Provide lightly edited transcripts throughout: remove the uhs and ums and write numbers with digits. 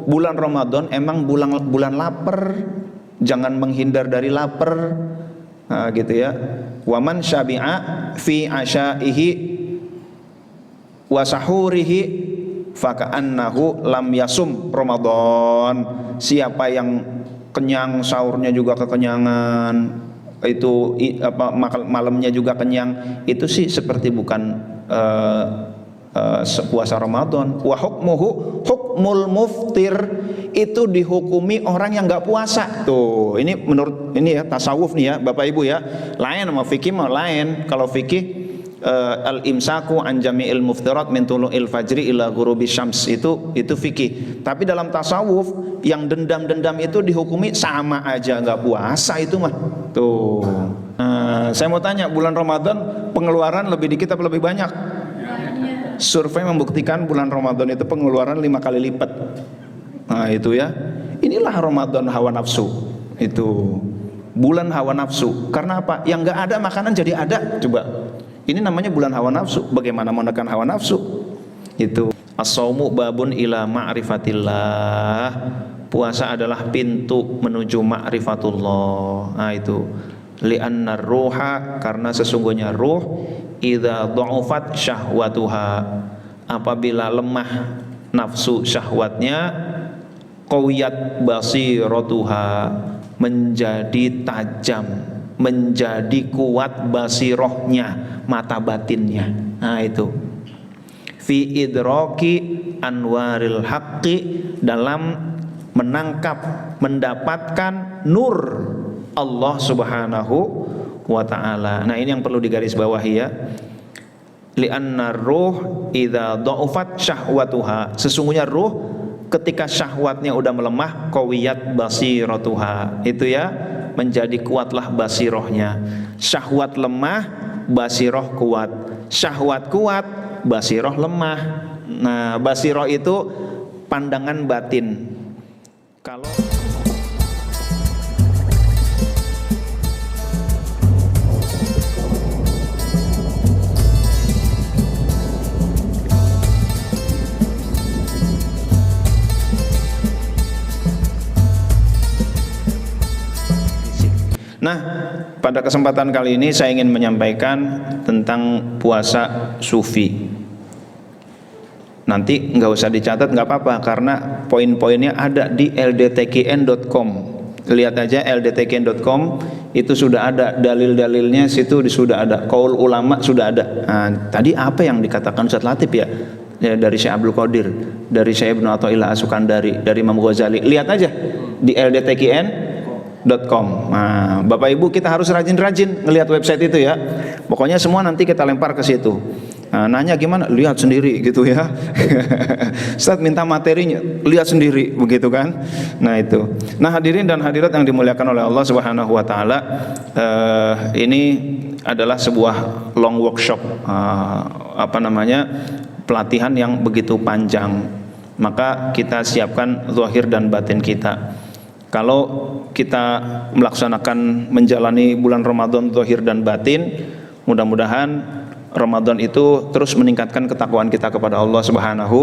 bulan Ramadan emang bulan lapar, jangan menghindar dari lapar. Nah, gitu ya. Waman syabi'a fi asyaihi wa sahurihi faka'annahu lam yasum Ramadan. Siapa yang kenyang sahurnya juga kekenyangan, itu malamnya juga kenyang, itu sih seperti bukan puasa Ramadan. Wa hukmuhu hukmul muftir, itu dihukumi orang yang nggak puasa. Tuh, ini menurut ini ya tasawuf nih ya Bapak Ibu ya. Lain sama fikih mah lain. Kalau fikih al-imsaku an jami'il muftirat min tulu'il fajri ila ghurubi syams, itu fikih. Tapi dalam tasawuf yang dendam-dendam itu dihukumi sama aja nggak puasa itu mah. Tuh. Saya mau tanya, bulan Ramadan pengeluaran lebih dikit atau lebih banyak? Survei membuktikan bulan Ramadan itu pengeluaran 5 kali lipat. Nah itu ya. Inilah Ramadan hawa nafsu. Itu bulan hawa nafsu. Karena apa? Yang nggak ada makanan jadi ada. Coba. Ini namanya bulan hawa nafsu. Bagaimana menekan hawa nafsu? Itu as-saumu babun ila ma'rifatillah. Puasa adalah pintu menuju ma'rifatullah. Nah itu. Li'anna ruha, karena sesungguhnya ruh idza dha'ufat syahwatuha, apabila lemah nafsu syahwatnya, qawiyat basiratuha, menjadi tajam, menjadi kuat basirohnya, mata batinnya. Nah itu fi idraki anwaril haqqi, dalam menangkap, mendapatkan nur Allah subhanahu wa ta'ala. Nah ini yang perlu digarisbawahi ya. Li'anna ruh idza dha'ufat syahwatuha, sesungguhnya ruh ketika syahwatnya udah melemah, qawiyat basiratuha, itu ya, menjadi kuatlah basirohnya. Syahwat lemah, basiroh kuat. Syahwat kuat, basiroh lemah. Nah basiroh itu pandangan batin. Kalau nah, pada kesempatan kali ini saya ingin menyampaikan tentang puasa sufi. Nanti nggak usah dicatat, nggak apa-apa, karena poin-poinnya ada di ldtkn.com. Lihat aja ldtkn.com, itu sudah ada dalil-dalilnya, situ sudah ada, qaul ulama sudah ada. Nah, tadi apa yang dikatakan Ustaz Latif ya? Ya, dari Syekh Abdul Qadir, dari Syekh Ibnu Athaillah As-Sukandari, dari Imam Ghazali. Lihat aja di ldtkn.com. Nah, Bapak Ibu kita harus rajin-rajin ngelihat website itu ya. Pokoknya semua nanti kita lempar ke situ. Nah, nanya gimana? Lihat sendiri gitu ya. Ustaz minta materinya, lihat sendiri begitu kan. Nah itu. Nah hadirin dan hadirat yang dimuliakan oleh Allah Subhanahu wa taala, ini adalah sebuah long workshop, pelatihan yang begitu panjang. Maka kita siapkan zahir dan batin kita. Kalau kita melaksanakan menjalani bulan Ramadan zahir dan batin, mudah-mudahan Ramadan itu terus meningkatkan ketakwaan kita kepada Allah Subhanahu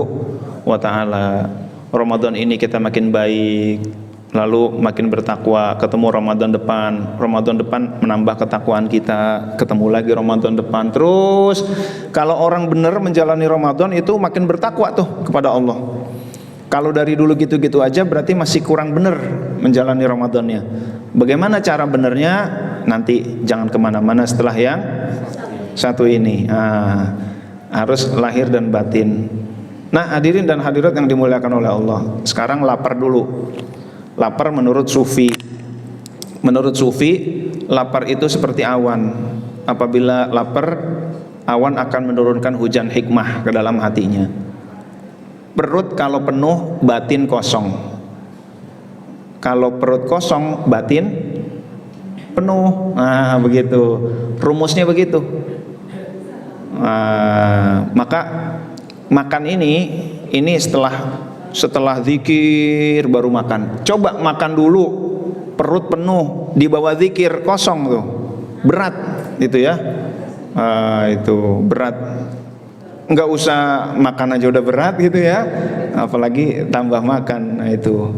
wa taala. Ramadan ini kita makin baik, lalu makin bertakwa, ketemu Ramadan depan menambah ketakwaan kita, ketemu lagi Ramadan depan. Terus kalau orang benar menjalani Ramadan itu makin bertakwa tuh kepada Allah. Kalau dari dulu gitu-gitu aja berarti masih kurang benar menjalani Ramadannya. Bagaimana cara benernya? Nanti jangan kemana-mana setelah yang satu ini. Harus lahir dan batin. Nah hadirin dan hadirat yang dimuliakan oleh Allah, sekarang lapar dulu. Lapar menurut sufi. Menurut sufi, lapar itu seperti awan. Apabila lapar, awan akan menurunkan hujan hikmah ke dalam hatinya. Perut kalau penuh, batin kosong. Kalau perut kosong, batin penuh. Nah begitu, rumusnya begitu. Maka makan ini setelah zikir baru makan. Coba makan dulu perut penuh, di bawah zikir kosong tuh, berat itu ya. Itu berat. nggak usah makan aja udah berat gitu ya, apalagi tambah makan. Nah itu.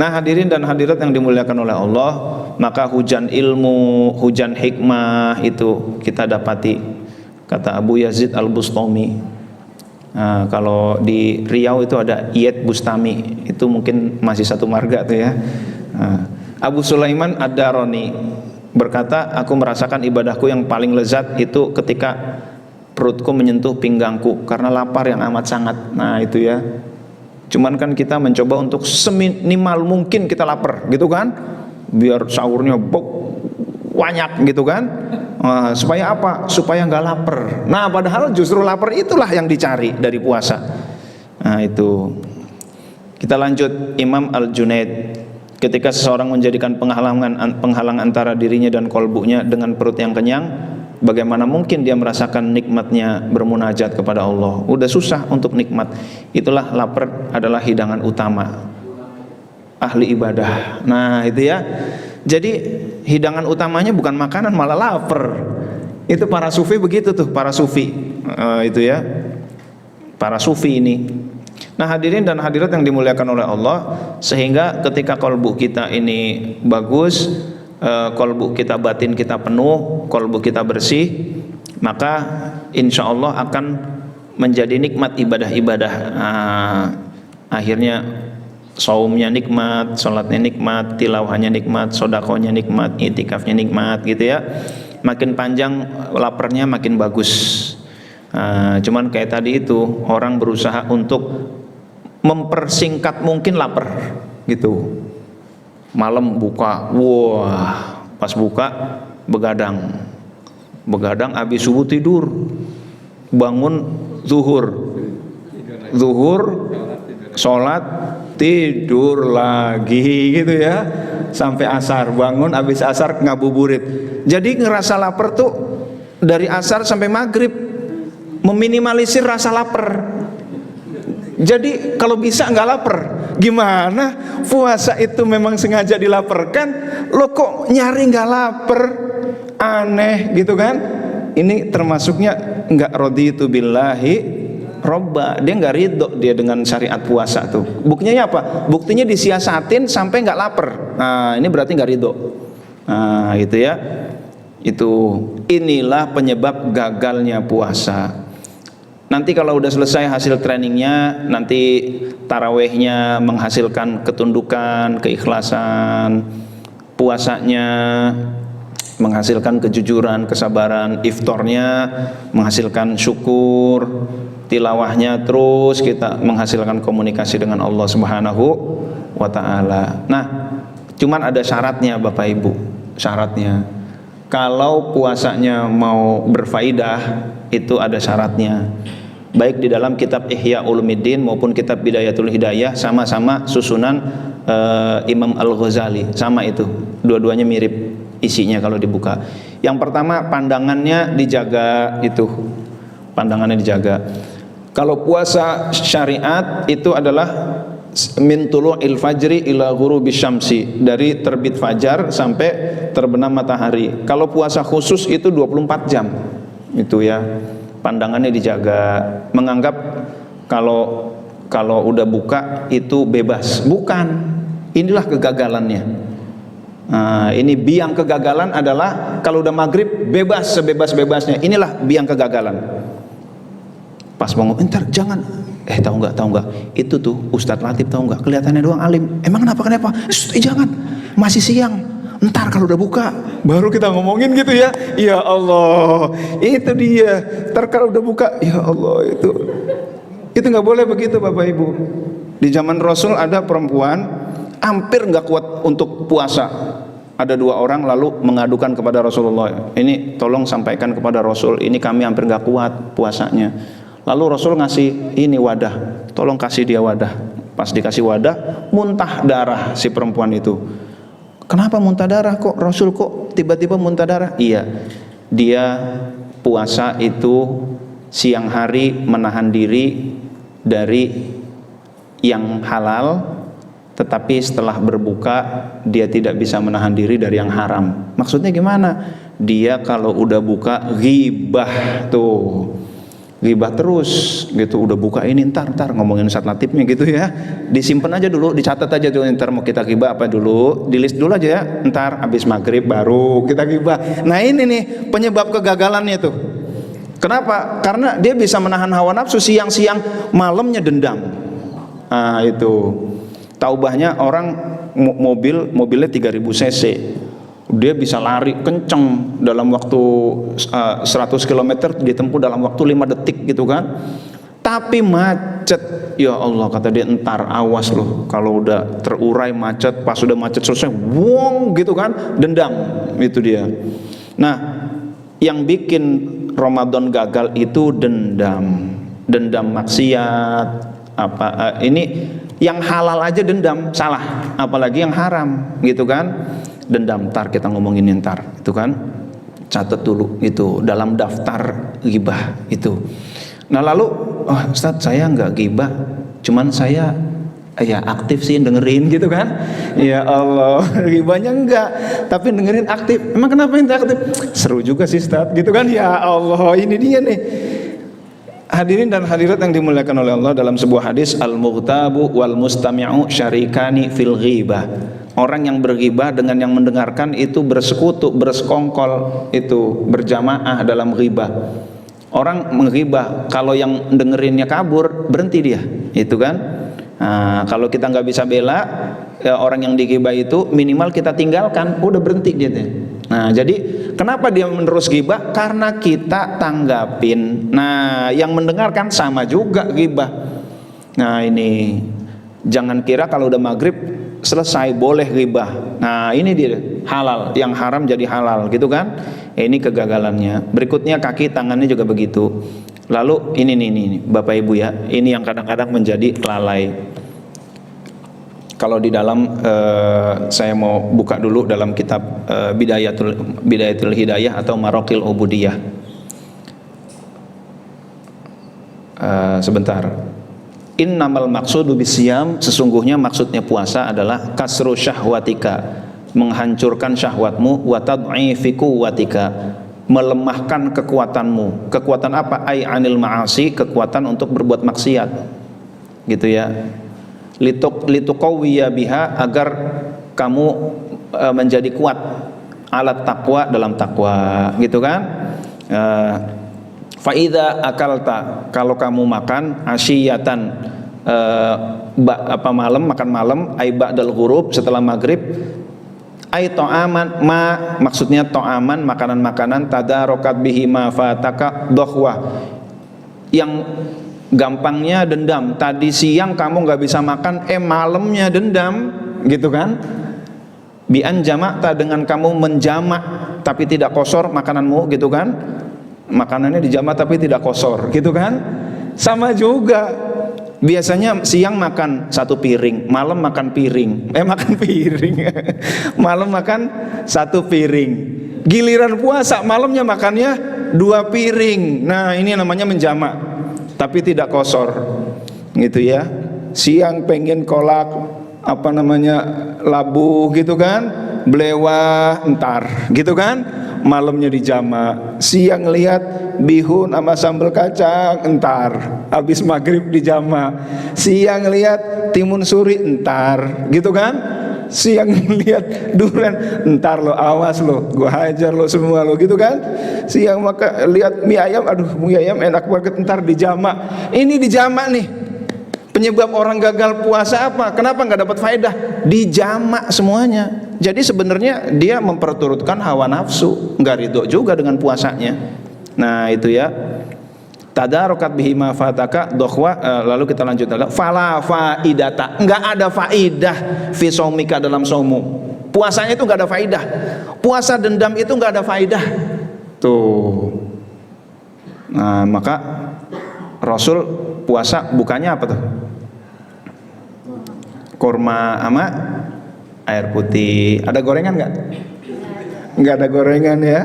Nah hadirin dan hadirat yang dimuliakan oleh Allah, maka hujan ilmu, hujan hikmah itu kita dapati. Kata Abu Yazid Al-Bustami, nah, kalau di Riau itu ada Iyad Bustami, itu mungkin masih satu marga tuh ya. Nah, Abu Sulaiman Ad-Darani berkata, aku merasakan ibadahku yang paling lezat itu ketika perutku menyentuh pinggangku karena lapar yang amat sangat. Nah itu ya. Cuman kan kita mencoba untuk seminimal mungkin kita lapar gitu kan, biar sahurnya banyak gitu kan. Supaya apa? Supaya nggak lapar. Nah padahal justru lapar itulah yang dicari dari puasa. Nah itu. Kita lanjut. Imam Al-Junaid, ketika seseorang menjadikan penghalang antara dirinya dan kolbunya dengan perut yang kenyang, bagaimana mungkin dia merasakan nikmatnya bermunajat kepada Allah? Udah susah untuk nikmat. Itulah lapar adalah hidangan utama ahli ibadah. Nah itu ya. Jadi hidangan utamanya bukan makanan, malah lapar. Itu para sufi begitu tuh, para sufi itu ya, para sufi ini. Nah hadirin dan hadirat yang dimuliakan oleh Allah, sehingga ketika kolbu kita ini bagus, kolbu kita batin kita penuh, kolbu kita bersih, maka insya Allah akan menjadi nikmat ibadah-ibadah. Akhirnya saumnya nikmat, sholatnya nikmat, tilawahnya nikmat, sodakohnya nikmat, itikafnya nikmat gitu ya. Makin panjang laparnya makin bagus. Cuman kayak tadi itu, orang berusaha untuk mempersingkat mungkin lapar gitu. Malam buka, wah pas buka begadang habis subuh tidur, bangun zuhur sholat, tidur lagi gitu ya, sampai asar, bangun habis asar ngabuburit. Jadi ngerasa lapar tuh dari asar sampai maghrib, meminimalisir rasa lapar. Jadi kalau bisa nggak lapar, gimana? Puasa itu memang sengaja dilaparkan, lo kok nyari nggak lapar? Aneh gitu kan? Ini termasuknya nggak raditu billahi robba, dia nggak ridho dia dengan syariat puasa tuh. Buktinya apa? Buktinya disiasatin sampai nggak lapar. Nah ini berarti nggak ridho. Nah itu ya, itu inilah penyebab gagalnya puasa. Nanti kalau udah selesai hasil trainingnya, nanti tarawehnya menghasilkan ketundukan, keikhlasan, puasanya menghasilkan kejujuran, kesabaran, iftornya menghasilkan syukur, tilawahnya terus kita menghasilkan komunikasi dengan Allah Subhanahu wa ta'ala. Nah cuman ada syaratnya Bapak Ibu. Syaratnya kalau puasanya mau berfaidah, itu ada syaratnya. Baik di dalam kitab Ihya Ulumuddin maupun kitab Bidayatul Hidayah, sama-sama susunan Imam Al-Ghazali, sama itu, dua-duanya mirip isinya kalau dibuka. Yang pertama pandangannya dijaga, itu pandangannya dijaga. Kalau puasa syariat itu adalah min tulu'il fajri ila ghurubi syamsi, dari terbit fajar sampai terbenam matahari. Kalau puasa khusus itu 24 jam. Itu ya, pandangannya dijaga. Menganggap kalau udah buka itu bebas. Bukan. Inilah kegagalannya. Nah, ini biang kegagalan adalah kalau udah maghrib bebas sebebas-bebasnya. Inilah biang kegagalan. Pas bangun, entar jangan. Tahu nggak? Itu tuh Ustadz Latif, tahu nggak? Kelihatannya doang alim. Emang kenapa? Jangan. Masih siang. Entar kalau udah buka baru kita ngomongin gitu ya. Ya Allah, itu dia. Entar kalau udah buka, ya Allah, itu nggak boleh begitu Bapak Ibu. Di zaman Rasul ada perempuan hampir nggak kuat untuk puasa. Ada 2 orang lalu mengadukan kepada Rasulullah, ini tolong sampaikan kepada Rasul, ini kami hampir nggak kuat puasanya. Lalu Rasul ngasih ini wadah, tolong kasih dia wadah. Pas dikasih wadah, muntah darah si perempuan itu. Kenapa muntah darah kok? Rasul kok tiba-tiba muntah darah? Iya, dia puasa itu siang hari menahan diri dari yang halal, tetapi setelah berbuka dia tidak bisa menahan diri dari yang haram. Maksudnya gimana? Dia kalau udah buka ghibah tuh. ghibah terus gitu, udah buka ini ntar ngomongin Ustaz Latifnya gitu ya, disimpan aja dulu, dicatat aja dulu, ntar mau kita ghibah apa dulu, di list dulu aja ya, ntar habis maghrib baru kita ghibah. Nah ini nih penyebab kegagalannya tuh. Kenapa? Karena dia bisa menahan hawa nafsu, siang-siang malamnya dendam. Nah itu taubahnya orang mobilnya 3000 cc, dia bisa lari kenceng dalam waktu 100 km ditempuh dalam waktu 5 detik gitu kan. Tapi macet, ya Allah kata dia, entar awas loh kalau udah terurai macet, pas udah macet selesai wong gitu kan, dendam. Itu dia. Nah yang bikin Ramadan gagal itu dendam maksiat apa, ini yang halal aja dendam salah, apalagi yang haram gitu kan. Dendam, ntar kita ngomongin ntar itu kan, catat dulu itu dalam daftar ghibah itu. Nah lalu Ustaz saya nggak ghibah, cuman saya ya aktif sih dengerin gitu kan. Ya Allah, ghibahnya enggak, tapi dengerin aktif. Emang kenapa ente aktif? Seru juga sih Ustaz gitu kan. Ya Allah, ini dia nih. Hadirin dan hadirat yang dimuliakan oleh Allah, dalam sebuah hadis, al-mughtabu wal mustami'u syarikani fil ghibah. Orang yang berghibah dengan yang mendengarkan itu bersekutu, bersekongkol, itu berjamaah dalam ghibah. Orang menghibah, kalau yang dengerinnya kabur, berhenti dia, itu kan. Nah, kalau kita nggak bisa bela ya, orang yang dighibah itu minimal kita tinggalkan, udah berhenti dia. Nah, jadi kenapa dia menerus ghibah? Karena kita tanggapin. Nah, yang mendengarkan sama juga ghibah. Nah, ini jangan kira kalau udah maghrib selesai boleh ghibah. Nah, ini dia halal, yang haram jadi halal gitu kan. Ini kegagalannya. Berikutnya kaki tangannya juga begitu. Lalu ini Bapak Ibu ya, ini yang kadang-kadang menjadi lalai. Kalau di dalam saya mau buka dulu dalam kitab Bidayatul Hidayah atau Maraqil Ubudiyah. Sebentar. Innamal maqsudu bisyam, sesungguhnya maksudnya puasa adalah kasru syahwatika, menghancurkan syahwatmu, wa tad'ifi quwwatika, melemahkan kekuatanmu. Kekuatan apa? Ai anil ma'asi, kekuatan untuk berbuat maksiat. Gitu ya. Lituqawwiya biha, agar kamu menjadi kuat alat takwa, dalam takwa, gitu kan. Faida akalta, kalau kamu makan asyiyatan makan malam, ai ba'dal ghurub, setelah maghrib, ai ta'aman maksudnya ta'aman, makanan-makanan tadarokat bihi ma fataka dohwah, yang gampangnya dendam. Tadi siang kamu nggak bisa makan, malamnya dendam, gitu kan. Bi'an jama'ta, dengan kamu menjamak tapi tidak kosor makananmu, gitu kan. Makanannya dijamak tapi tidak kosor, gitu kan. Sama juga, biasanya siang makan 1 piring, malam makan piring, malam makan 1 piring. Giliran puasa malamnya makannya 2 piring. Nah ini namanya menjamak tapi tidak kosor, gitu ya. Siang pengen kolak labu, gitu kan, belewah entar, gitu kan. Malamnya dijama. Siang lihat bihun sama sambal kacang, entar. Habis maghrib dijama. Siang lihat timun suri, entar, gitu kan. Siang lihat durian, entar lo, awas lo, gua hajar lo semua lo, gitu kan. Siang lihat mie ayam, aduh mie ayam enak banget, entar dijama. Ini dijama nih. Penyebab orang gagal puasa apa? Kenapa nggak dapat faedah? Dijamak semuanya. Jadi sebenarnya dia memperturutkan hawa nafsu, nggak ridho juga dengan puasanya. Nah itu ya. Tadarokat bihi ma fataka dohwa. Lalu kita lanjut lagi. Fala faidata, nggak ada faidah fi saumika, dalam saumu. Puasanya itu nggak ada faidah. Puasa dendam itu nggak ada faidah. Tuh. Nah maka Rasul puasa bukanya apa tuh? Kurma sama air putih. Ada gorengan nggak? Nggak ada gorengan ya.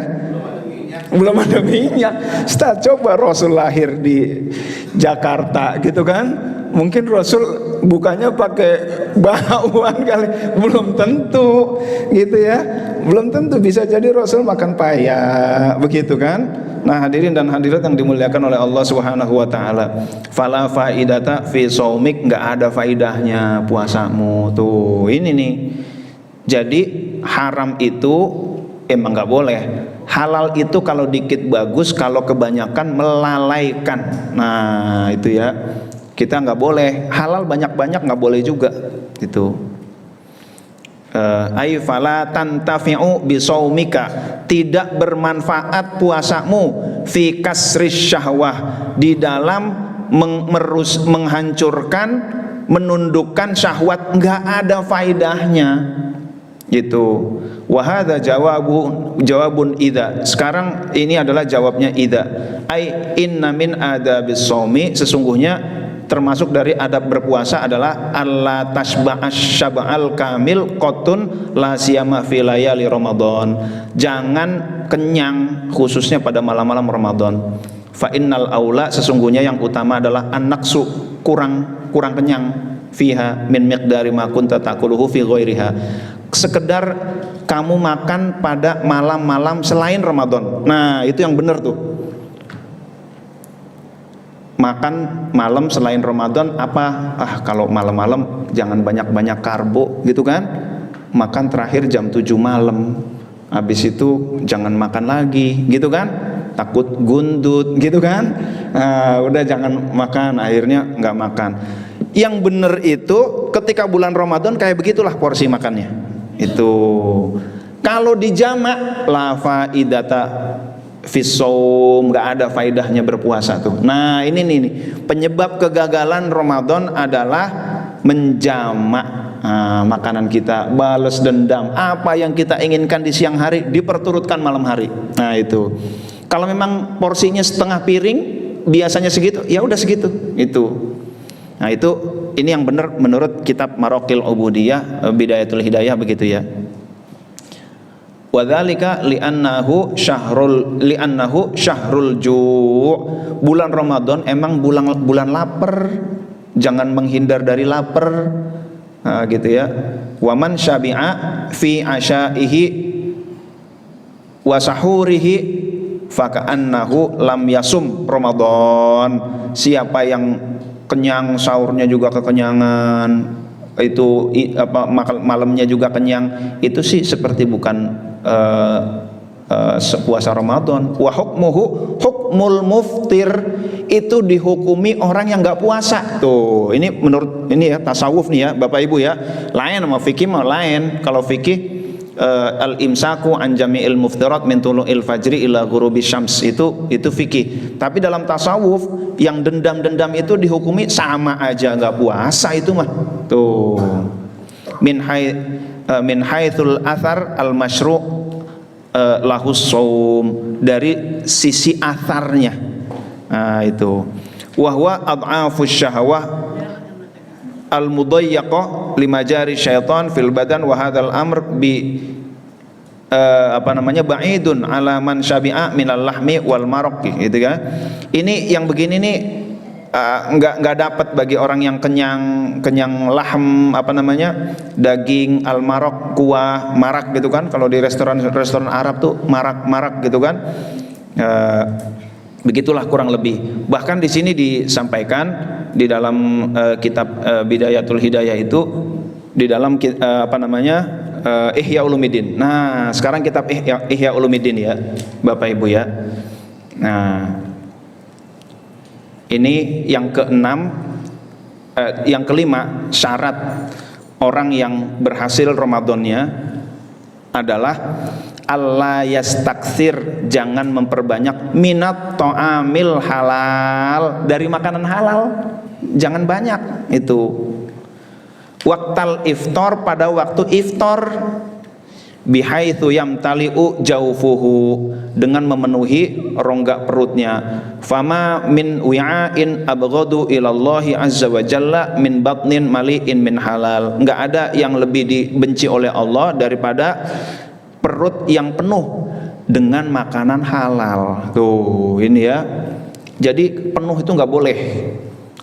Belum ada minyak. Ustaz, coba Rasul lahir di Jakarta gitu kan, mungkin Rasul Bukannya pakai bakwan kali, belum tentu gitu ya, belum tentu, bisa jadi Rasul makan paya begitu kan. Nah hadirin dan hadirat yang dimuliakan oleh Allah Subhanahu wa taala, fala faidata fi shaumik, enggak ada faidahnya puasamu. Tuh ini nih. Jadi haram itu emang enggak boleh. Halal itu kalau dikit bagus, kalau kebanyakan melalaikan. Nah itu ya, kita nggak boleh. Halal banyak-banyak nggak boleh juga. Itu ay fala tantafi'u bisaumika, tidak bermanfaat puasamu fi kasris syahwah, di dalam menghancurkan, menundukkan syahwat, nggak ada faidahnya. Gitu. Wahada jawabun idza. Sekarang ini adalah jawabnya idza. Ai inna min adabis shaumi, sesungguhnya termasuk dari adab berpuasa adalah alla tasba'as syab'al kamil qotun la siyama fi layali Ramadan. Jangan kenyang khususnya pada malam-malam Ramadan. Fa innal aula, sesungguhnya yang utama adalah an-naqsu, kurang kenyang, fiha min miqdari ma kunta taquluhu fi ghairiha, sekedar kamu makan pada malam-malam selain Ramadan. Nah itu yang benar tuh, makan malam selain Ramadan. Apa? Kalau malam-malam jangan banyak-banyak karbo gitu kan, makan terakhir jam 7 malam, habis itu jangan makan lagi gitu kan, takut gundut gitu kan. Nah, udah jangan makan, akhirnya nggak makan. Yang benar itu ketika bulan Ramadan kayak begitulah porsi makannya. Itu kalau dijamak la faidata fisaum, nggak ada faidahnya berpuasa tuh. Nah ini nih penyebab kegagalan Ramadan adalah menjamak makanan kita, balas dendam. Apa yang kita inginkan di siang hari diperturutkan malam hari. Nah itu kalau memang porsinya setengah piring biasanya segitu, ya udah segitu itu. Nah itu, ini yang benar menurut kitab Maraqil Ubudiyah Bidayatul Hidayah begitu ya. Wadzalika li'annahu syahrul ju'. Bulan Ramadan emang bulan lapar. Jangan menghindar dari lapar. Nah, gitu ya. Wa man syabi'a fi asyaihi wa sahurihi faka'annahu lam yasum Ramadan. Siapa yang kenyang, sahurnya juga kekenyangan, itu malamnya juga kenyang, itu sih seperti bukan puasa Ramadan. Wa hukmuhu hukmul muftir, itu dihukumi orang yang nggak puasa. Tuh ini menurut ini ya tasawuf nih ya Bapak Ibu ya, lain sama fikih mah lain. Kalau fikih al-imsaku an jami'il muftirat min tulu'il fajri ila ghurubi syams, itu fikih. Tapi dalam tasawuf yang dendam-dendam itu dihukumi sama aja nggak puasa itu mah. Tuh min haitsul athar al-masyru' lahus shaum, dari sisi atharnya. Nah itu wahwa ad'afus syahwah al-mudayyaqah limajari syaitan fil badan wa hadzal amr bi ba'idun ala man syabi'a minal lahmi wal maraq gitu kan. Ini yang begini nih enggak dapat bagi orang yang kenyang lahm, daging, al maraq, kuah, marak gitu kan. Kalau di restoran Arab tuh marak gitu kan. Begitulah kurang lebih. Bahkan di sini disampaikan di dalam kitab Bidayatul Hidayah itu, di dalam Ihya Ulumuddin. Nah, sekarang kitab Ihya Ulumuddin ya, Bapak Ibu ya. Nah, ini yang keenam, yang kelima, syarat orang yang berhasil Ramadannya adalah Allah yastaksir, jangan memperbanyak minat ta'amil halal, dari makanan halal jangan banyak itu. Waktal iftar, pada waktu iftar, bihaitsu yamtali'u jaufuhu, dengan memenuhi rongga perutnya. Fama min wi'ain abghadu ilallahi azza wa jalla min batnin mali'in min halal. Enggak ada yang lebih dibenci oleh Allah daripada perut yang penuh dengan makanan halal. Tuh ini ya, jadi penuh itu nggak boleh.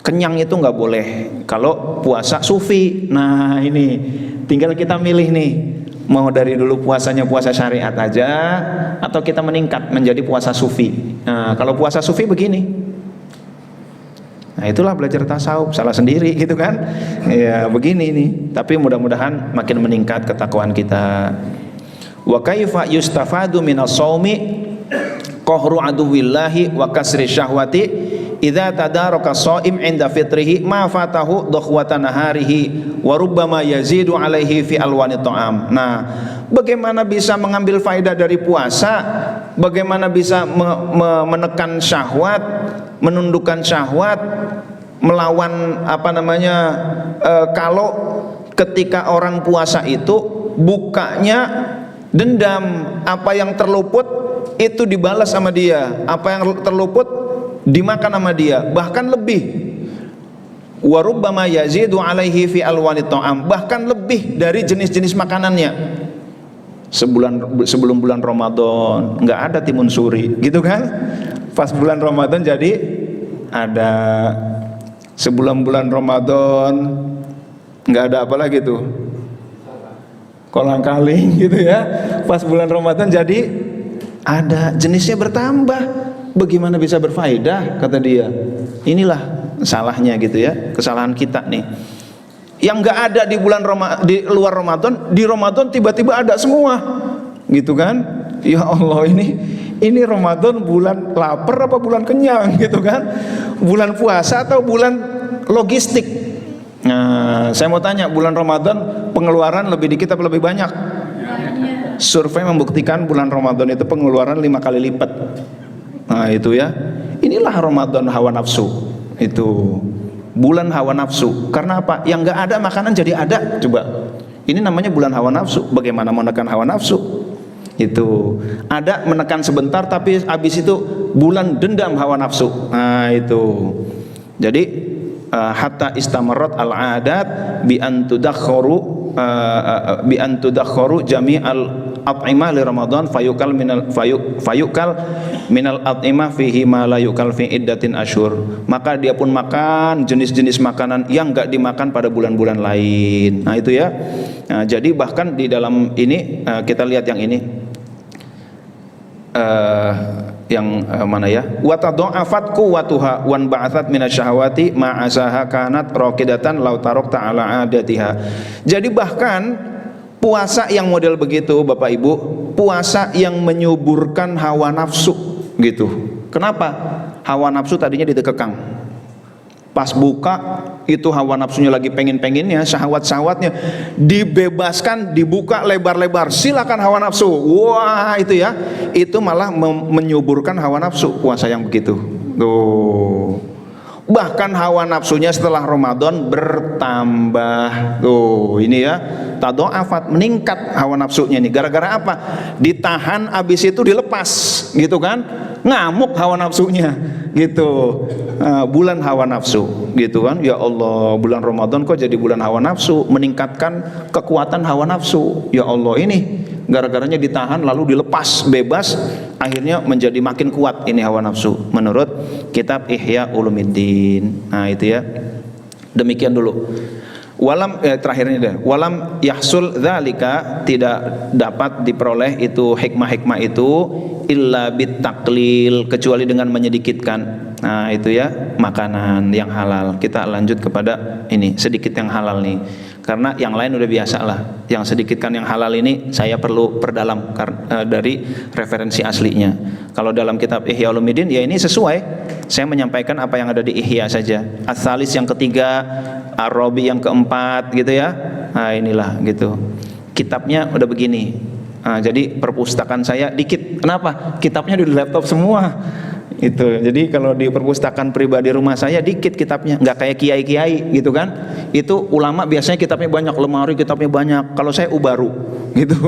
Kenyang itu nggak boleh kalau puasa sufi. Nah ini tinggal kita milih nih, mau dari dulu puasanya puasa syariat aja atau kita meningkat menjadi puasa sufi. Nah kalau puasa sufi begini, nah itulah belajar tasawuf, salah sendiri gitu kan. Ya begini nih, tapi mudah-mudahan makin meningkat ketakwaan kita. Wa kaifa yustafadu minas shaumi qahru aduwillahi wa kasri syahwati idza tadaraka shaim inda fitrihi ma fatahu dhakhwata naharihi wa rubbama yazidu alaihi fi alwani ta'am. Nah, bagaimana bisa mengambil faedah dari puasa? Bagaimana bisa menekan syahwat, menundukkan syahwat, melawan kalau ketika orang puasa itu bukanya dendam, apa yang terluput itu dibalas sama dia, apa yang terluput dimakan sama dia, bahkan lebih. Wa rubbama yazidu alaihi fi alwani ta'am, bahkan lebih dari jenis-jenis makanannya. Sebelum bulan Ramadan nggak ada timun suri gitu kan, pas bulan Ramadan jadi ada. Sebelum bulan Ramadan nggak ada apa lagi tuh, kolang kaling gitu ya, pas bulan Ramadan jadi ada, jenisnya bertambah. Bagaimana bisa berfaedah, kata dia. Inilah salahnya gitu ya, kesalahan kita nih. Yang nggak ada di di luar Ramadan, di Ramadan tiba-tiba ada semua, gitu kan? Ya Allah, ini Ramadan bulan lapar apa bulan kenyang gitu kan? Bulan puasa atau bulan logistik? Nah, saya mau tanya, bulan Ramadan pengeluaran lebih dikit atau lebih banyak? Survei membuktikan bulan Ramadan itu pengeluaran 5 kali lipat. Nah itu ya, inilah Ramadan hawa nafsu. Itu bulan hawa nafsu. Karena apa? Yang nggak ada makanan jadi ada. Coba, ini namanya bulan hawa nafsu. Bagaimana menekan hawa nafsu? Itu ada menekan sebentar, tapi habis itu bulan dendam hawa nafsu. Nah itu. Jadi hatta istamarrat al-adat bi an tudakharu jami'al at'imah li Ramadan fayukal minal at'imah fihi ma la yukal fi iddatin asyhur. Maka dia pun makan jenis-jenis makanan yang enggak dimakan pada bulan-bulan lain. Nah itu ya. Nah, jadi bahkan di dalam ini kita lihat yang ini mana ya, wa tadha'afat quwwatuha wan ba'atsat minasyahawati ma'asaha kanat raqidatan law tarakta ala adatiha. Jadi bahkan puasa yang model begitu Bapak Ibu, puasa yang menyuburkan hawa nafsu gitu. Kenapa? Hawa nafsu tadinya dikekang, pas buka itu hawa nafsunya lagi pengen-pengennya, syahwat-syahwatnya dibebaskan, dibuka lebar-lebar, silakan hawa nafsu. Wah itu ya, itu malah menyuburkan hawa nafsu puasa yang begitu tuh. Bahkan hawa nafsunya setelah Ramadan bertambah tuh, ini ya, tadha'afat, meningkat hawa nafsunya nih. Gara-gara apa? Ditahan, habis itu dilepas gitu kan, ngamuk hawa nafsunya gitu. Bulan hawa nafsu gitu kan. Ya Allah, bulan Ramadan kok jadi bulan hawa nafsu, meningkatkan kekuatan hawa nafsu. Ya Allah, ini gara-garanya ditahan lalu dilepas bebas, akhirnya menjadi makin kuat ini hawa nafsu menurut kitab Ihya Ulumuddin. Nah itu ya, demikian dulu. Terakhirnya deh, walam yahsul dzalika, tidak dapat diperoleh itu hikmah-hikmah itu illa bitaklil, kecuali dengan menyedikitkan. Nah itu ya, makanan yang halal. Kita lanjut kepada ini, sedikit yang halal nih, karena yang lain udah biasa lah. Yang sedikitkan yang halal ini saya perlu perdalam dari referensi aslinya. Kalau dalam kitab Ihya Ulumuddin ya ini sesuai, saya menyampaikan apa yang ada di Ihya saja. Ats-tsalis yang ketiga, Ar-Rabi yang keempat gitu ya. Nah inilah gitu, kitabnya udah begini. Nah, jadi perpustakaan saya dikit. Kenapa? Kitabnya di laptop semua. Itu. Jadi kalau di perpustakaan pribadi rumah saya dikit kitabnya, nggak kayak kiai-kiai gitu kan. Itu ulama biasanya kitabnya banyak, lemari kitabnya banyak. Kalau saya ubaru gitu.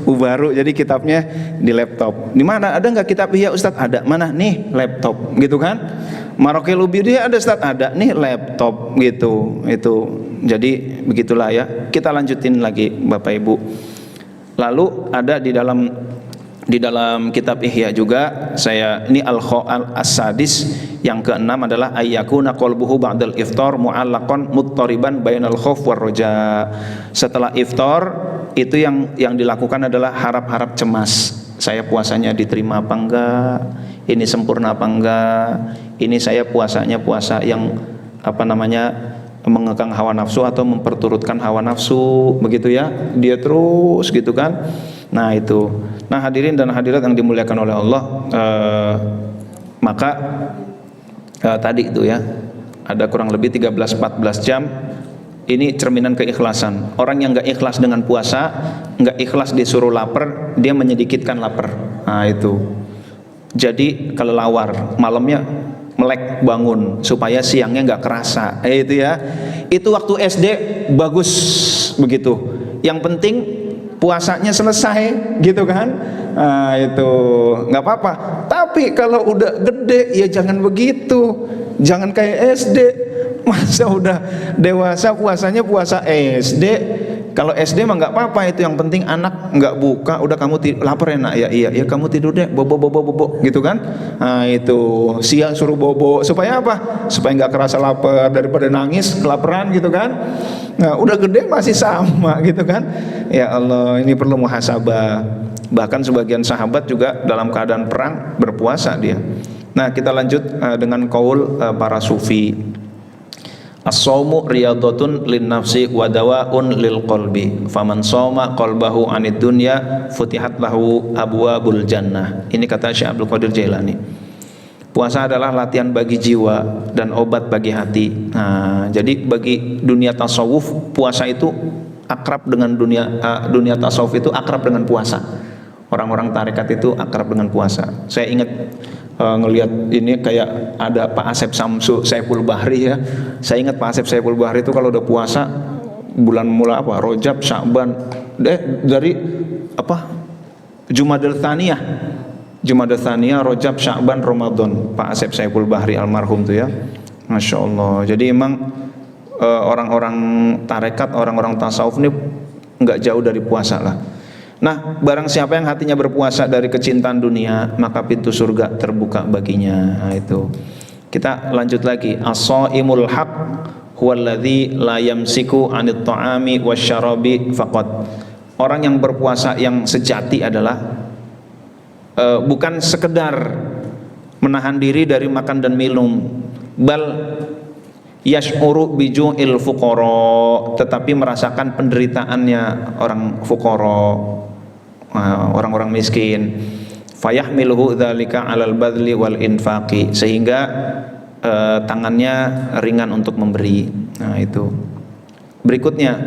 Ubaru, jadi kitabnya di laptop. Di mana? Ada nggak kitab Ihya Ustadz? Ada. Mana? Nih laptop gitu kan. Maraqil Ubudiyah ada Ustadz? Ada. Nih laptop gitu. Itu. Jadi begitulah ya. Kita lanjutin lagi Bapak Ibu. Lalu ada di dalam Di dalam kitab Ihya juga ini al-sadis yang keenam adalah ayyakuna qalbuhu ba'dal iftar mu'allaqan muttariban bainal khauf war raja. Setelah iftar itu yang dilakukan adalah harap-harap cemas. Saya puasanya diterima apa enggak? Ini sempurna apa enggak? Ini saya puasanya puasa yang mengekang hawa nafsu atau memperturutkan hawa nafsu, begitu ya? Dia terus gitu kan? Nah itu. Nah hadirin dan hadirat yang dimuliakan oleh Allah, maka tadi itu ya, ada kurang lebih 13-14 jam. Ini cerminan keikhlasan. Orang yang nggak ikhlas dengan puasa, nggak ikhlas disuruh lapar, dia menyedikitkan lapar. Nah itu. Jadi kelelawar, malamnya melek bangun supaya siangnya nggak kerasa. Itu ya. Itu waktu SD bagus begitu. Yang penting puasanya selesai, gitu kan? Nah itu nggak apa-apa. Tapi kalau udah gede ya jangan begitu. Jangan kayak SD. Masa udah dewasa puasanya puasa SD. Kalau SD mah nggak apa-apa, itu yang penting anak nggak buka, udah kamu lapar ya nak, iya kamu tidur deh, bobo gitu kan. Nah itu siang suruh bobo supaya apa? Supaya nggak kerasa lapar, daripada nangis kelaparan gitu kan. Nah udah gede masih sama gitu kan. Ya Allah, ini perlu muhasabah. Bahkan sebagian sahabat juga dalam keadaan perang berpuasa dia. Nah kita lanjut dengan qaul para sufi. As-shaumu riyadhatun lin nafsi wa dawaun lil qalbi. Faman shoma qalbahu 'anid dunya futihat lahu abwabul jannah. Ini kata Syekh Abdul Qadir Jailani. Puasa adalah latihan bagi jiwa dan obat bagi hati. Nah, jadi bagi dunia tasawuf, puasa itu akrab dengan dunia tasawuf itu akrab dengan puasa. Orang-orang tarekat itu akrab dengan puasa. Saya ingat ngelihat ini kayak ada Pak Asep Samsu Saiful Bahri ya. Saya ingat Pak Asep Saiful Bahri itu kalau udah puasa bulan mula apa? Rajab, Sya'ban, dari apa? Jumadil Tsaniyah. Jumadil Tsaniyah, Rajab, Sya'ban, Ramadan. Pak Asep Saiful Bahri almarhum tuh ya. Masya Allah. Jadi emang orang-orang tarekat, orang-orang tasawuf ini nggak jauh dari puasa lah. Nah, barang siapa yang hatinya berpuasa dari kecintaan dunia, maka pintu surga terbuka baginya. Nah, itu. Kita lanjut lagi. As-shaimul haq huwallazi la yamsiku 'anit ta'ami wasyarabi faqat. Orang yang berpuasa yang sejati adalah bukan sekedar menahan diri dari makan dan minum, bal yash'uru biju'il fuqara, tetapi merasakan penderitaannya orang fuqara, orang-orang miskin. Fayahmiluhu dzalika 'alal badli wal infaqi, sehingga tangannya ringan untuk memberi. Nah itu. Berikutnya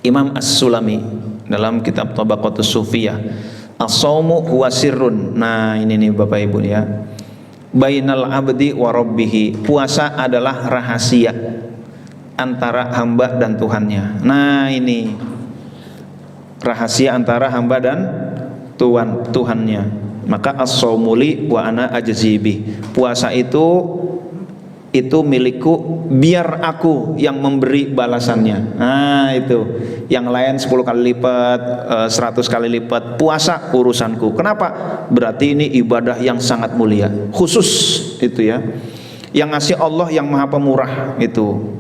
Imam As-Sulami dalam kitab Tabaqatus Sufiyah, as-shaumu huwa sirrun. Nah ini nih Bapak Ibu ya, bainal abdi wa rabbihi. Puasa adalah rahasia antara hamba dan Tuhannya. Nah ini rahasia antara hamba dan Tuhannya. Maka as-shaumuli wa ana ajzibi. Puasa itu milikku, biar aku yang memberi balasannya. Nah itu, yang lain 10 kali lipat, 100 kali lipat. Puasa urusanku. Kenapa? Berarti ini ibadah yang sangat mulia, khusus itu ya, yang ngasih Allah yang maha pemurah itu.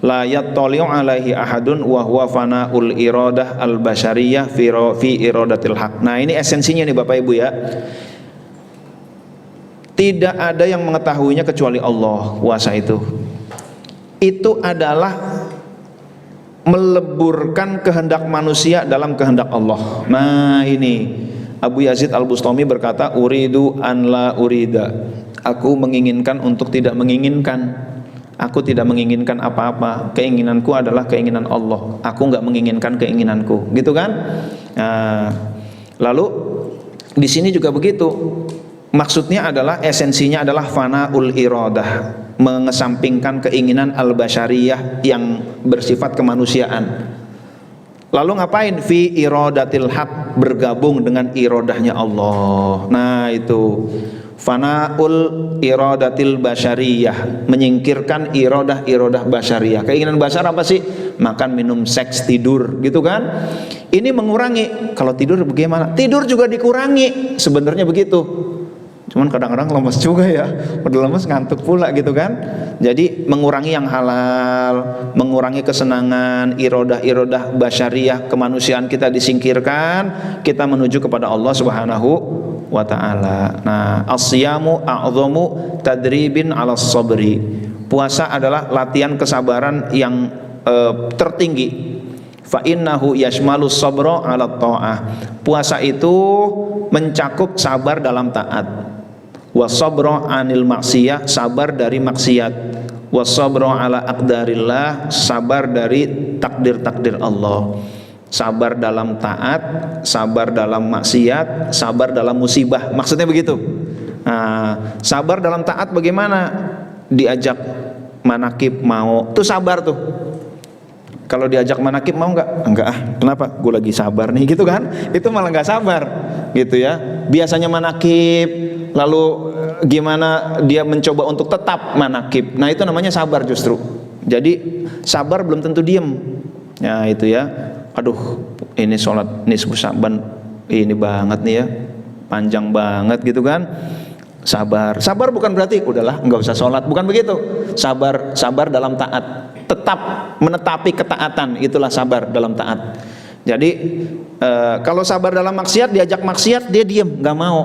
La yattali'u alaihi ahadun wa huwa fana'ul iradah al-basyariyah fi iradatil haq. Nah ini esensinya nih Bapak Ibu ya. Tidak ada yang mengetahuinya kecuali Allah. Puasa itu adalah meleburkan kehendak manusia dalam kehendak Allah. Nah ini Abu Yazid Al-Bustami berkata, uridu an la urida. Aku menginginkan untuk tidak menginginkan. Aku tidak menginginkan apa-apa. Keinginanku adalah keinginan Allah. Aku nggak menginginkan keinginanku, gitu kan? Nah, lalu di sini juga begitu. Maksudnya adalah, esensinya adalah fanaul iradah, mengesampingkan keinginan al-basyariyah yang bersifat kemanusiaan. Lalu ngapain? Fi iradatil haq, bergabung dengan iradahnya Allah. Nah itu Fanaul iradatil basyariyah, menyingkirkan iradah basyariyah. Keinginan basar apa sih? Makan, minum, seks, tidur, gitu kan? Ini mengurangi. Kalau tidur bagaimana? Tidur juga dikurangi. Sebenarnya begitu. Cuman kadang-kadang lemes juga ya. Udah lemes ngantuk pula gitu kan. Jadi mengurangi yang halal, mengurangi kesenangan, iradah basyariyah, kemanusiaan kita disingkirkan, kita menuju kepada Allah Subhanahu wa ta'ala. Nah, as-siyamu a'dhamu tadribin 'alas sabri. Puasa adalah latihan kesabaran yang tertinggi. Fa innahu yashmalus sabra 'ala ta'ah. Puasa itu mencakup sabar dalam taat. Wa sabra 'anil maksiyah, sabar dari maksiat. Wa sabra 'ala aqdarillah, sabar dari takdir-takdir Allah. Sabar dalam taat, sabar dalam maksiat, sabar dalam musibah. Maksudnya begitu. Nah, sabar dalam taat bagaimana? Diajak manakib mau, tuh sabar tuh. Kalau diajak manakib mau nggak? Enggak ah, kenapa? Gue lagi sabar nih, gitu kan? Itu malah nggak sabar, gitu ya. Biasanya manakib, lalu gimana dia mencoba untuk tetap manakib. Nah itu namanya sabar justru. Jadi sabar belum tentu diem. Ya itu ya. Aduh, ini sholat nisfu Sya'ban ini banget nih ya, panjang banget gitu kan. Sabar bukan berarti udahlah nggak usah sholat, bukan begitu. Sabar dalam taat, tetap menetapi ketaatan, itulah sabar dalam taat. Jadi kalau sabar dalam maksiat, diajak maksiat dia diem nggak mau.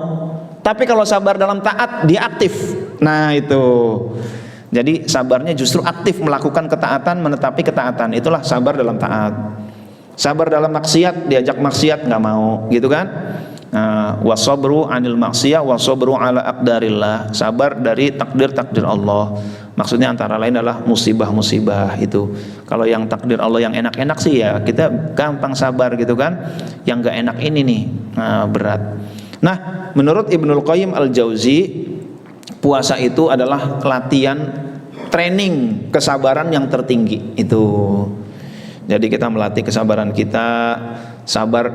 Tapi kalau sabar dalam taat dia aktif. Nah itu. Jadi sabarnya justru aktif melakukan ketaatan, menetapi ketaatan, itulah sabar dalam taat. Sabar dalam maksiat, diajak maksiat nggak mau, gitu kan? Wasabru 'anil maksiyah, wasabru 'ala aqdarillah, sabar dari takdir-takdir Allah. Maksudnya antara lain adalah musibah-musibah itu. Kalau yang takdir Allah yang enak-enak sih ya kita gampang sabar gitu kan. Yang nggak enak ini nih, berat. Nah, menurut Ibnul Qayyim Al-Jauzi, puasa itu adalah latihan training kesabaran yang tertinggi itu. Jadi kita melatih kesabaran kita, sabar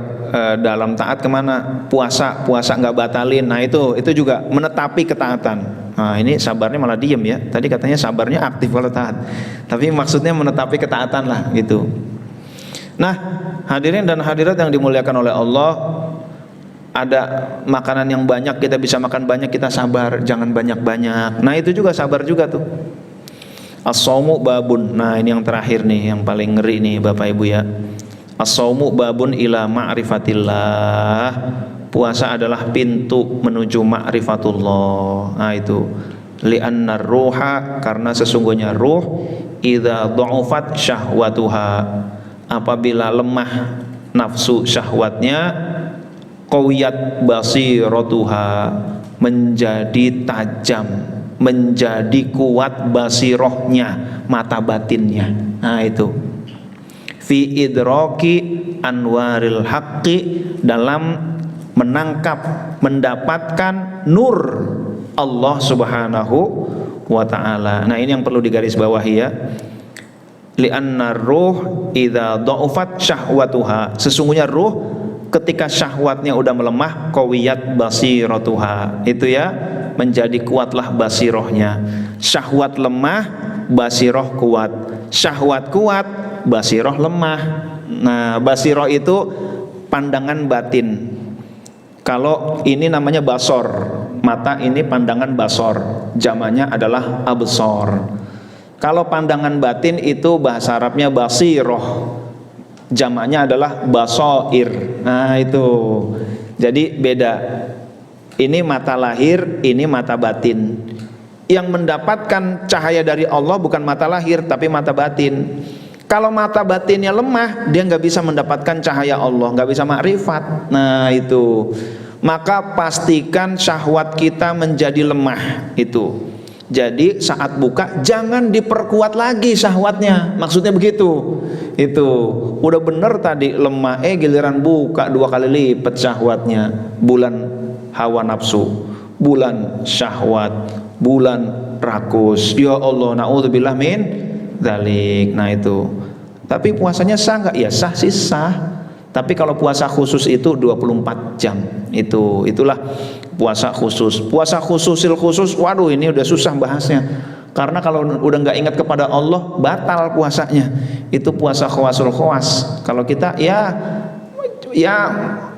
dalam taat kemana? Puasa nggak batalin. Nah itu juga menetapi ketaatan. Nah ini sabarnya malah diem ya. Tadi katanya sabarnya aktif kalau taat, tapi maksudnya menetapi ketaatan lah gitu. Nah hadirin dan hadirat yang dimuliakan oleh Allah, ada makanan yang banyak, kita bisa makan banyak, kita sabar, jangan banyak-banyak. Nah itu juga sabar juga tuh. As-shaumu babun. Nah ini yang terakhir nih, yang paling ngeri nih Bapak Ibu ya. As-shaumu babun ila ma'rifatillah. Puasa adalah pintu menuju ma'rifatullah. Nah itu li'anna ruha, karena sesungguhnya ruh idza dha'ufat syahwatuha, apabila lemah nafsu syahwatnya, qawiyat basiratuha, menjadi tajam, menjadi kuat basirohnya, mata batinnya. Nah itu fi idraki anwaril haqqi, dalam menangkap, mendapatkan nur Allah Subhanahu wa ta'ala. Nah ini yang perlu digarisbawahi ya. Li'anna ruh idza dha'ufat syahwatuha, sesungguhnya ruh ketika syahwatnya udah melemah, qawiyat basiratuha, itu ya, menjadi kuatlah basirohnya. Syahwat lemah, basiroh kuat. Syahwat kuat, basiroh lemah. Nah basiroh itu pandangan batin. Kalau ini namanya basor, mata ini pandangan basor, jamannya adalah absor. Kalau pandangan batin itu bahasa Arabnya basiroh, jamaknya adalah basoir. Nah itu jadi beda. Ini mata lahir, ini mata batin. Yang mendapatkan cahaya dari Allah bukan mata lahir tapi mata batin. Kalau mata batinnya lemah, dia nggak bisa mendapatkan cahaya Allah, nggak bisa makrifat. Nah itu, maka pastikan syahwat kita menjadi lemah itu. Jadi saat buka jangan diperkuat lagi syahwatnya, maksudnya begitu. Itu udah bener tadi lemah, giliran buka 2 kali lipat syahwatnya. Bulan hawa nafsu, bulan syahwat, bulan rakus. Ya Allah, naudzubillah min dzalik. Nah itu. Tapi puasanya sah nggak? Ya sah sih sah. Tapi kalau puasa khusus itu 24 jam. Itulah puasa khusus. Puasa khususil khusus, waduh ini udah susah bahasnya. Karena kalau udah nggak ingat kepada Allah, batal puasanya. Itu puasa khawasul khawas. Kalau kita ya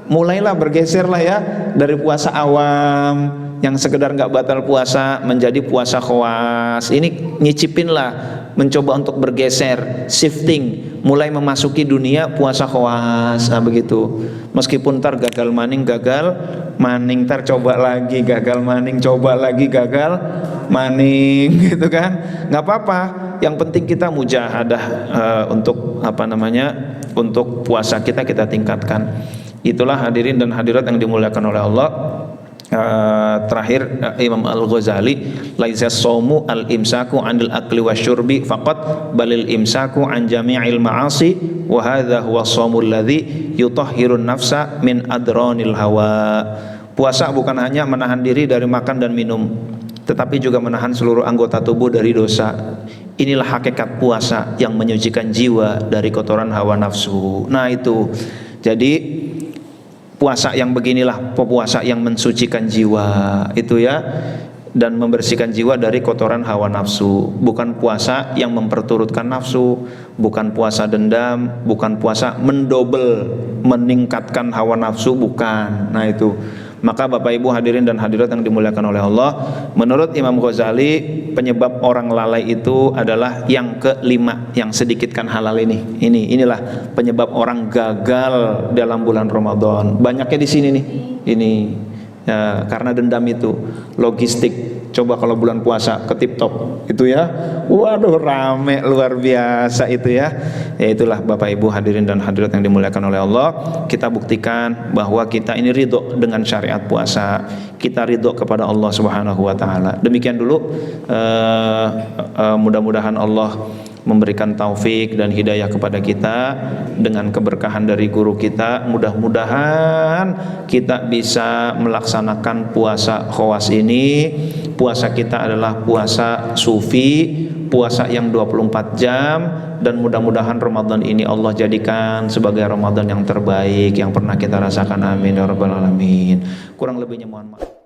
mulailah bergeser lah ya dari puasa awam yang sekedar nggak batal puasa menjadi puasa khawas. Ini nyicipin lah, mencoba untuk bergeser, shifting, mulai memasuki dunia puasa khawas. Nah begitu. Meskipun ntar gagal maning, ntar coba lagi, gagal maning, coba lagi, gagal maning, gitu kan? Nggak apa-apa. Yang penting kita mujahadah untuk untuk puasa kita tingkatkan. Itulah hadirin dan hadirat yang dimuliakan oleh Allah. Terakhir Imam Al-Ghazali, laisa shaumu al-imsaku 'anil akli wasyurbi faqat balil imsaku 'an jami'il ma'asi wa hadza huwa shaumul ladzi yutahhirun nafsa min adranil hawa. Puasa bukan hanya menahan diri dari makan dan minum, tetapi juga menahan seluruh anggota tubuh dari dosa. Inilah hakikat puasa yang menyucikan jiwa dari kotoran hawa nafsu. Nah itu. Jadi puasa yang beginilah puasa yang mensucikan jiwa itu ya, dan membersihkan jiwa dari kotoran hawa nafsu. Bukan puasa yang memperturutkan nafsu, bukan puasa dendam, bukan puasa mendobel meningkatkan hawa nafsu, bukan. Nah itu. Maka Bapak Ibu hadirin dan hadirat yang dimuliakan oleh Allah, menurut Imam Ghazali penyebab orang lalai itu adalah yang kelima, yang sedikitkan halal ini. Inilah penyebab orang gagal dalam bulan Ramadan. Banyaknya di sini nih. Ini ya, karena dendam itu, logistik. Coba kalau bulan puasa ke tip top itu ya, waduh rame luar biasa itu ya. Ya itulah Bapak Ibu hadirin dan hadirat yang dimuliakan oleh Allah. Kita buktikan bahwa kita ini ridho dengan syariat puasa. Kita ridho kepada Allah Subhanahu wa taala. Demikian dulu, mudah-mudahan Allah memberikan taufik dan hidayah kepada kita dengan keberkahan dari guru kita. Mudah-mudahan kita bisa melaksanakan puasa khawas ini. Puasa kita adalah puasa sufi, puasa yang 24 jam, dan mudah-mudahan Ramadan ini Allah jadikan sebagai Ramadan yang terbaik yang pernah kita rasakan. Amin ya rabbal alamin. Kurang lebihnya mohon maaf.